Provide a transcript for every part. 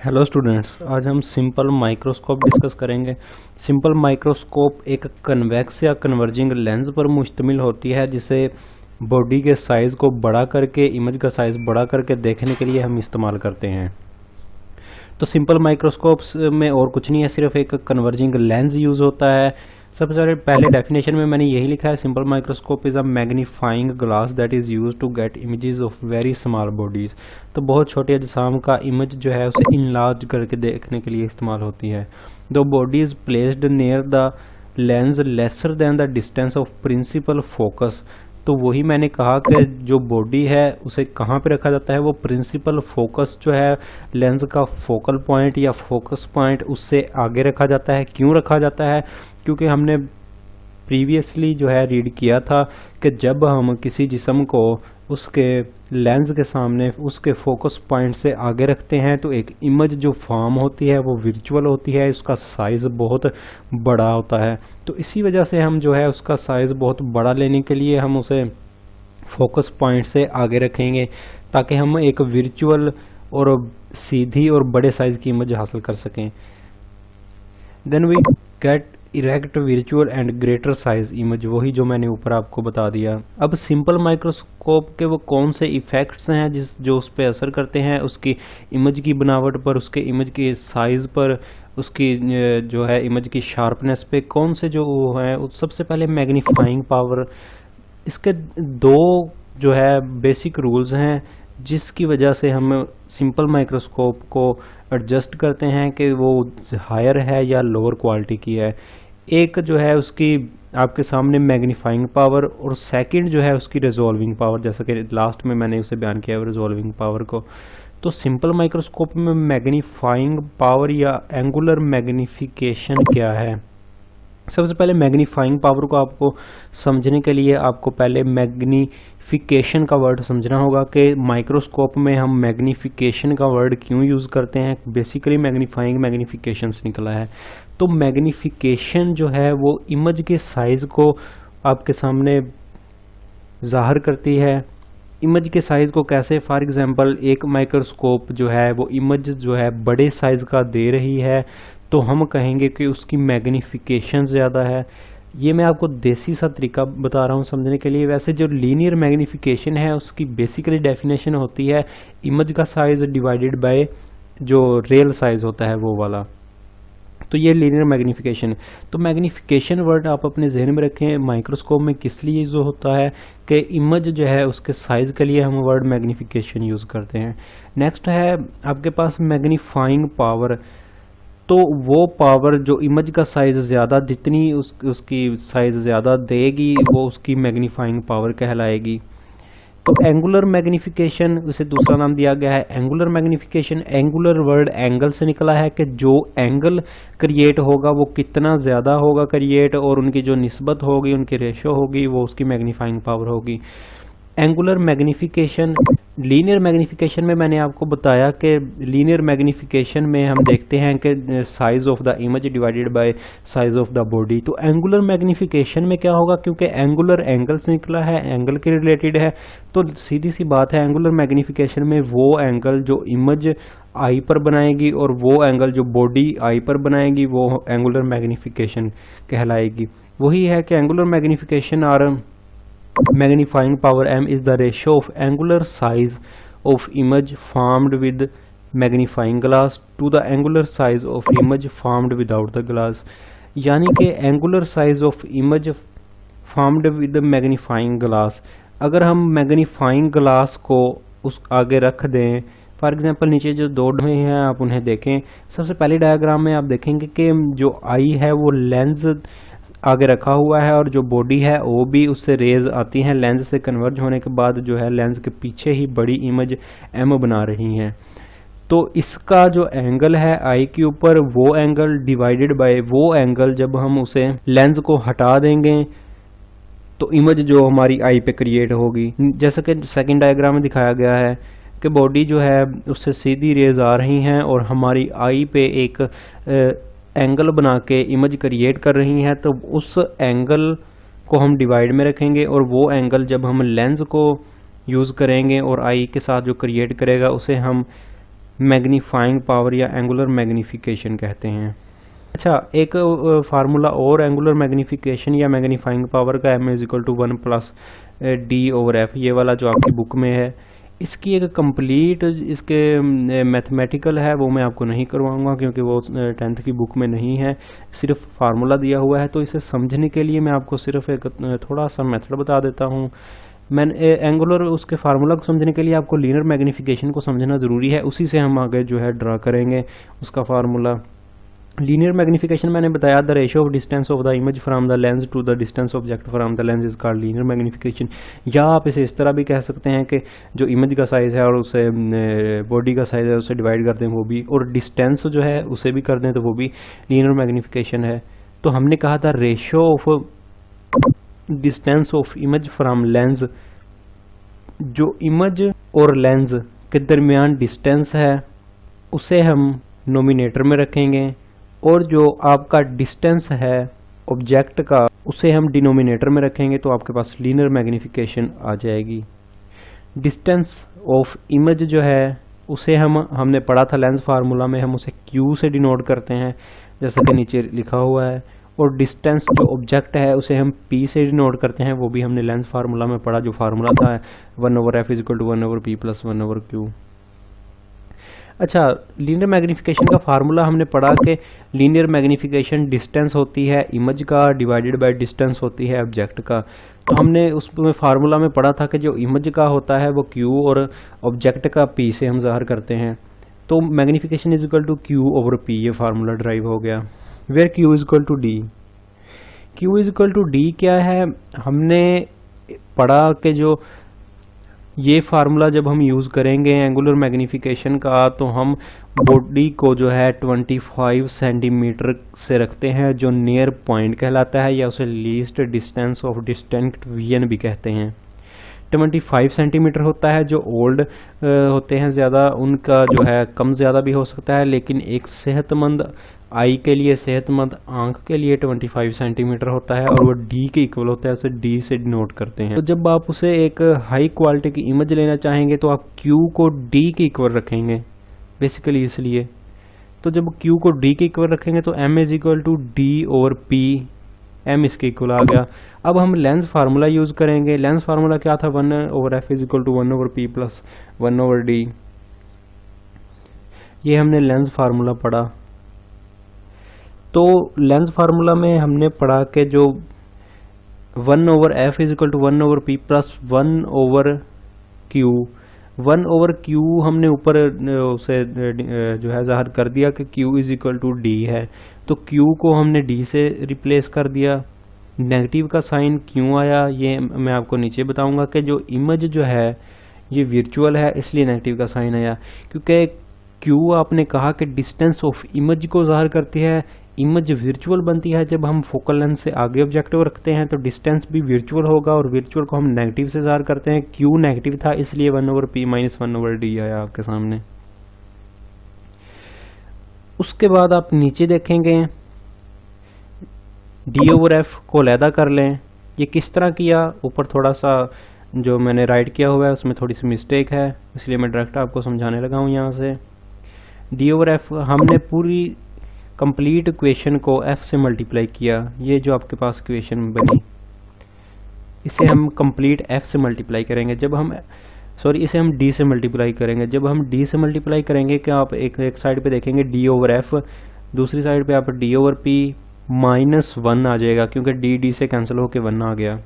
Hello students, आज हम simple microscope discuss करेंगे। सिंपल माइक्रोस्कोप एक कन्वेक्स या कन्वर्जिंग लेंस पर मुश्तमिल होती है, जिसे बॉडी के साइज़ को बड़ा करके, इमेज का साइज़ बड़ा करके देखने के लिए हम इस्तेमाल करते हैं। तो सिंपल माइक्रोस्कोप्स में और कुछ नहीं है, सिर्फ एक कन्वर्जिंग लेंस यूज़ होता है। सबसे पहले डेफिनेशन में मैंने यही लिखा है, simple microscope is a magnifying glass that is used to get images of very small bodies. तो बहुत छोटे अजसाम का इमेज जो है उसे इनलार्ज करके देखने के लिए इस्तेमाल होती है। The body is placed near the lens lesser than the distance of principal focus. तो वही मैंने कहा कि जो बॉडी है उसे कहाँ पे रखा जाता है, वो प्रिंसिपल फोकस जो है लेंस का फोकल पॉइंट या फोकस पॉइंट उससे आगे रखा जाता है। क्यों रखा जाता है? क्योंकि हमने प्रीवियसली जो है रीड किया था कि जब हम किसी जिस्म को उसके लेंस के सामने उसके फोकस पॉइंट से आगे रखते हैं तो एक इमेज जो फॉर्म होती है वो विर्चुअल होती है, उसका साइज़ बहुत बड़ा होता है। तो इसी वजह से हम जो है उसका साइज़ बहुत बड़ा लेने के लिए हम उसे फोकस पॉइंट से आगे रखेंगे, ताकि हम एक विर्चुअल और सीधी और बड़े साइज़ की इमेज हासिल कर सकें। Then we get erect virtual and greater size image, वही जो मैंने ऊपर आपको बता दिया। अब सिंपल माइक्रोस्कोप के वो कौन से इफ़ेक्ट्स हैं जो उस पर असर करते हैं, उसकी इमेज की बनावट पर, उसके इमेज के साइज़ पर, उसकी जो है इमेज की शार्पनेस पे, कौन से जो हैं। सबसे पहले मैग्नीफाइंग पावर। इसके दो जो है बेसिक रूल्स हैं जिसकी वजह से हम सिंपल माइक्रोस्कोप को एडजस्ट करते हैं कि वो हायर है या लोअर क्वालिटी की है। एक जो है उसकी आपके सामने मैग्नीफाइंग पावर, और सेकंड जो है उसकी रिजॉल्विंग पावर, जैसा कि लास्ट में मैंने उसे बयान किया है रिजॉल्विंग पावर को। तो सिंपल माइक्रोस्कोप में मैग्नीफाइंग पावर या एंगुलर मैग्नीफिकेशन क्या है? सबसे पहले मैग्नीफाइंग पावर को आपको समझने के लिए आपको पहले मैग्नीफिकेशन का वर्ड समझना होगा कि माइक्रोस्कोप में हम मैग्नीफिकेशन का वर्ड क्यों यूज़ करते हैं। बेसिकली मैग्नीफाइंग मैग्नीफिकेशन से निकला है। तो मैग्नीफिकेशन जो है वो इमेज के साइज़ को आपके सामने ज़ाहिर करती है। इमेज के साइज़ को कैसे? फॉर एग्जांपल एक माइक्रोस्कोप जो है वो इमेज जो है बड़े साइज़ का दे रही है, तो हम कहेंगे कि उसकी मैग्नीफिकेशन ज़्यादा है। ये मैं आपको देसी सा तरीका बता रहा हूँ समझने के लिए। वैसे जो लीनियर मैग्नीफिकेशन है उसकी बेसिकली डेफिनेशन होती है इमेज का साइज़ डिवाइडेड बाय जो रियल साइज़ होता है वो वाला। तो ये लीनियर मैग्नीफिकेशन। तो मैग्नीफिकेशन वर्ड आप अपने जहन में रखें, माइक्रोस्कोप में किस लिए यूज़ होता है कि इमेज जो है उसके साइज़ के लिए हम वर्ड मैग्नीफिकेशन यूज़ करते हैं। नेक्स्ट है आपके पास मैग्नीफाइंग पावर। तो वो पावर जो इमेज का साइज़ ज़्यादा, जितनी उसकी साइज़ ज़्यादा देगी वो उसकी मैग्नीफाइंग पावर कहलाएगी। तो एंगुलर मैग्नीफिकेशन, उसे दूसरा नाम दिया गया है angular magnification. Angular word angle से निकला है कि जो एंगल क्रिएट होगा वो कितना ज़्यादा होगा क्रिएट, और उनकी जो निस्बत होगी, उनकी रेशो होगी, वो उसकी मैग्नीफाइंग पावर होगी। Angular magnification. लीनियर मैग्नीफिकेशन में मैंने आपको बताया कि लीनियर मैग्नीफिकेशन में हम देखते हैं कि size of the image divided by size of the body. तो एंगुलर मैग्नीफिकेशन में क्या होगा? क्योंकि एंगुलर एंगल से निकला है, एंगल के रिलेटेड है, तो सीधी सी बात है एंगुलर मैग्नीफिकेशन में वो एंगल जो इमेज आई पर बनाएगी और वो एंगल जो बॉडी आई पर बनाएगी वो एंगुलर मैग्नीफिकेशन कहलाएगी। वही है कि एंगुलर मैग्नीफिकेशन और magnifying power m is the ratio of angular size of image formed with magnifying glass to the angular size of image formed without the glass। यानी कि angular size of image formed with the magnifying glass, अगर हम magnifying glass को उस आगे रख दें, for example नीचे जो दो डे हैं आप उन्हें देखें। सबसे पहले डायग्राम में आप देखेंगे कि जो आई है वो लेंस आगे रखा हुआ है और जो बॉडी है वो भी उससे रेज आती हैं, लेंस से कन्वर्ज होने के बाद जो है लेंस के पीछे ही बड़ी इमेज एम बना रही हैं। तो इसका जो एंगल है आई के ऊपर, वो एंगल डिवाइडेड बाय वो एंगल जब हम उसे लेंस को हटा देंगे तो इमेज जो हमारी आई पे क्रिएट होगी। जैसा कि सेकंड डायग्राम में दिखाया गया है कि बॉडी जो है उससे सीधी रेज आ रही हैं और हमारी आई पे एक एंगल बना के इमेज क्रिएट कर रही हैं, तो उस एंगल को हम डिवाइड में रखेंगे और वो एंगल जब हम लेंस को यूज़ करेंगे और आई के साथ जो क्रिएट करेगा उसे हम मैग्नीफाइंग पावर या एंगुलर मैग्नीफिकेशन कहते हैं। अच्छा, एक फार्मूला और एंगुलर मैग्नीफिकेशन या मैग्नीफाइंग पावर का m is equal to 1 plus d/f, ये वाला जो आपकी बुक में है। इसकी एक कंप्लीट इसके मैथमेटिकल है, वो मैं आपको नहीं करवाऊंगा क्योंकि वो 10th की बुक में नहीं है, सिर्फ फार्मूला दिया हुआ है। तो इसे समझने के लिए मैं आपको सिर्फ एक थोड़ा सा मेथड बता देता हूँ। एंगुलर उसके फार्मूला को समझने के लिए आपको लीनियर मैग्नीफिकेशन को समझना ज़रूरी है, उसी से हम आगे जो है ड्रा करेंगे उसका फार्मूला। लीनियर मैग्नीफिकेशन मैंने बताया, the ratio of distance of the image from the lens to the distance object from the lens is called linear magnification. या आप इसे इस तरह भी कह सकते हैं कि जो इमेज का साइज़ है और उसे बॉडी का साइज़ है उसे डिवाइड कर दें वो भी, और डिस्टेंस जो है उसे भी कर दें तो वो भी लीनियर मैग्नीफिकेशन है। तो हमने कहा था ratio of distance of image from lens, जो इमेज और लेंस के दरमियान डिस्टेंस है उसे हम नोमिनेटर में रखेंगे, और जो आपका डिस्टेंस है ऑब्जेक्ट का उसे हम डिनोमिनेटर में रखेंगे, तो आपके पास लीनियर मैग्नीफिकेशन आ जाएगी। डिस्टेंस ऑफ इमेज जो है उसे हमने पढ़ा था लेंस फार्मूला में, हम उसे Q से डिनोट करते हैं जैसा कि नीचे लिखा हुआ है, और डिस्टेंस जो ऑब्जेक्ट है उसे हम P से डिनोट करते हैं, वो भी हमने लेंस फार्मूला में पढ़ा, जो फार्मूला था 1/f is equal to 1/p plus 1/q। अच्छा, लीनियर मैग्नीफिकेशन का फार्मूला हमने पढ़ा कि लीनियर मैग्नीफिकेशन डिस्टेंस होती है इमेज का डिवाइडेड बाय डिस्टेंस होती है ऑब्जेक्ट का। तो हमने उसमें फार्मूला में पढ़ा था कि जो इमेज का होता है वो Q और ऑब्जेक्ट का P से हम ज़ाहिर करते हैं। तो magnification is equal to Q/P, ये फार्मूला ड्राइव हो गया। Where Q is equal to D। Q is equal to D क्या है, हमने पढ़ा कि जो ये फार्मूला जब हम यूज़ करेंगे एंगुलर मैग्नीफिकेशन का, तो हम बॉडी को जो है 25 सेंटीमीटर से रखते हैं, जो नियर पॉइंट कहलाता है, या उसे least distance of distant vision भी कहते हैं। 25 सेंटीमीटर होता है, जो ओल्ड होते हैं ज़्यादा उनका जो है कम ज़्यादा भी हो सकता है, लेकिन एक सेहतमंद आई के लिए, सेहतमंद आंख के लिए 25 सेंटीमीटर होता है, और वो D के इक्वल होता है, उसे D से डिनोट करते हैं। तो जब आप उसे एक हाई क्वालिटी की इमेज लेना चाहेंगे तो आप Q को D के इक्वल रखेंगे, बेसिकली इसलिए। तो जब Q को D के इक्वल रखेंगे तो M is equal to D/P, M इसके इक्वल आ गया। अब हम लेंस फार्मूला यूज़ करेंगे। लेंस फार्मूला क्या था, 1/f is equal to 1/p plus 1/d। ये हमने लेंस फार्मूला पढ़ा। तो लेंस फार्मूला में हमने पढ़ा कि जो 1/f is equal to 1/p plus 1/q, 1/q हमने ऊपर उसे जो है ज़ाहिर कर दिया कि Q is equal to D है, तो Q को हमने D से रिप्लेस कर दिया। नेगेटिव का साइन क्यों आया ये मैं आपको नीचे बताऊंगा कि जो इमेज जो है ये वर्चुअल है, इसलिए नेगेटिव का साइन आया, क्योंकि Q आपने कहा कि डिस्टेंस ऑफ इमेज को ज़ाहिर करती है। इमेज वर्चुअल बनती है जब हम फोकल लेंथ से आगे ऑब्जेक्टिव रखते हैं, तो डिस्टेंस भी वर्चुअल होगा, और वर्चुअल को हम नेगेटिव से ज़ाहिर करते हैं। Q नेगेटिव था, इसलिए 1/p माइनस 1/d आया आपके सामने। उसके बाद आप नीचे देखेंगे D/f को अलहदा कर लें। ये किस तरह किया, ऊपर थोड़ा सा जो मैंने राइट किया हुआ है उसमें थोड़ी सी मिस्टेक है, इसलिए मैं डायरेक्ट आपको समझाने लगा हूँ। यहाँ से D/f हमने पूरी कंप्लीट इक्वेशन को f से मल्टीप्लाई किया। ये जो आपके पास इक्वेशन बनी, इसे हम कंप्लीट f से मल्टीप्लाई करेंगे। जब हम इसे हम d से मल्टीप्लाई करेंगे। जब हम d से मल्टीप्लाई करेंगे कि आप एक साइड पे देखेंगे D/f, दूसरी साइड पे आप D/p माइनस 1 आ जाएगा, क्योंकि d से कैंसिल होके 1 आ गया।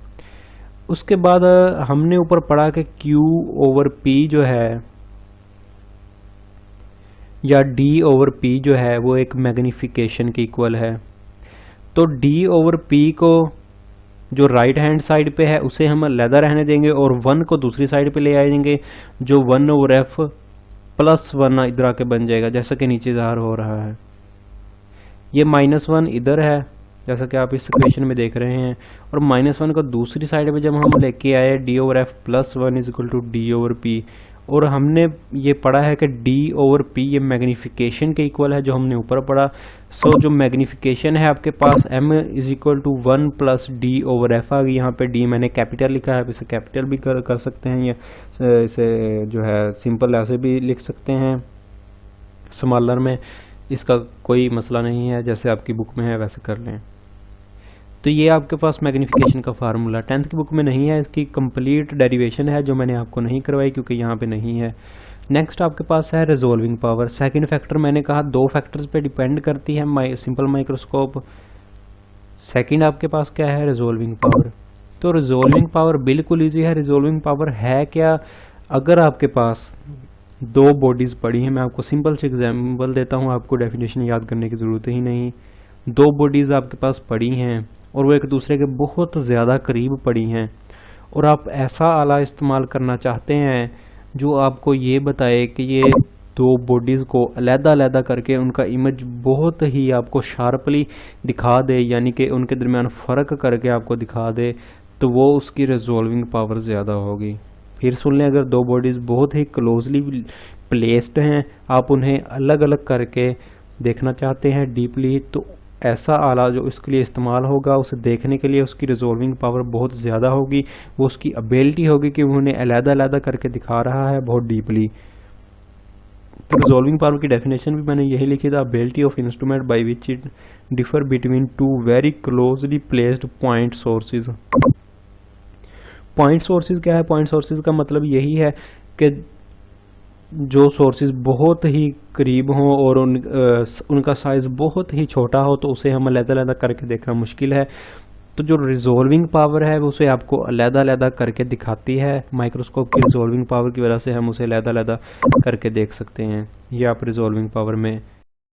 उसके बाद हमने ऊपर पढ़ा कि Q/p जो है या D/p जो है वो एक मैग्नीफिकेशन के इक्वल है। तो D/p को जो राइट हैंड साइड पे है उसे हम अलहदा रहने देंगे, और 1 को दूसरी साइड पे ले आएंगे, जो 1/f प्लस 1 इधर आके बन जाएगा, जैसा कि नीचे ज़ाहिर हो रहा है। ये -1 इधर है जैसा कि आप इस इक्वेशन में देख रहे हैं, और -1 को दूसरी साइड पे जब हम लेके आए D/f plus 1 is equal to D/p, और हमने ये पढ़ा है कि D/p ये मैग्नीफिकेशन के इक्वल है, जो हमने ऊपर पढ़ा। सो जो मैग्नीफिकेशन है आपके पास M is equal to 1 plus D/f आ गई। यहाँ पे D मैंने कैपिटल लिखा है, आप इसे कैपिटल भी कर सकते हैं, या इसे जो है सिंपल ऐसे भी लिख सकते हैं। स्मॉलर में इसका कोई मसला नहीं है, जैसे आपकी बुक में है वैसे कर लें। तो ये आपके पास मैग्नीफिकेशन का फार्मूला 10th की बुक में नहीं है, इसकी कंप्लीट डेरिवेशन है जो मैंने आपको नहीं करवाई क्योंकि यहाँ पे नहीं है। नेक्स्ट आपके पास है रिजोल्विंग पावर। सेकंड फैक्टर मैंने कहा 2 फैक्टर्स पे डिपेंड करती है सिंपल माइक्रोस्कोप। सेकंड आपके पास क्या है, रिजोल्विंग पावर। तो रिजोल्विंग पावर बिल्कुल ईजी है। रिजोल्विंग पावर है क्या, अगर आपके पास 2 बॉडीज पड़ी हैं, मैं आपको सिंपल से एग्जाम्पल देता हूँ, आपको डेफिनेशन याद करने की ज़रूरत ही नहीं। 2 बॉडीज़ आपके पास पड़ी हैं और वो एक दूसरे के बहुत ज़्यादा करीब पड़ी हैं, और आप ऐसा आला इस्तेमाल करना चाहते हैं जो आपको ये बताए कि ये 2 बॉडीज़ को अलग-अलग करके उनका इमेज बहुत ही आपको शार्पली दिखा दे, यानी कि उनके दरमियान फ़र्क करके आपको दिखा दे, तो वो उसकी रिजोल्विंग पावर ज़्यादा होगी। फिर सुन लें, अगर 2 बॉडीज़ बहुत ही क्लोजली प्लेस्ड हैं, आप उन्हें अलग अलग करके देखना चाहते हैं डीपली, तो ऐसा आला जो इसके लिए इस्तेमाल होगा, उसे देखने के लिए उसकी रिजोल्विंग पावर बहुत ज़्यादा होगी। वो उसकी एबिलिटी होगी कि उन्हें अलग-अलग करके दिखा रहा है बहुत डीपली। तो रिजोल्विंग पावर की डेफिनेशन भी मैंने यही लिखी था, ability of instrument by which it differ between 2 very closely placed point sources. Point sources क्या है, पॉइंट सोर्सेज का मतलब यही है कि जो सोर्सेज बहुत ही करीब हों और उनका साइज़ बहुत ही छोटा हो, तो उसे हम अलग-अलग करके देखना मुश्किल है। तो जो रिजोल्विंग पावर है वो उसे आपको अलग-अलग करके दिखाती है। माइक्रोस्कोप की रिजोल्विंग पावर की वजह से हम उसे अलग-अलग करके देख सकते हैं। ये आप रिजोल्विंग पावर में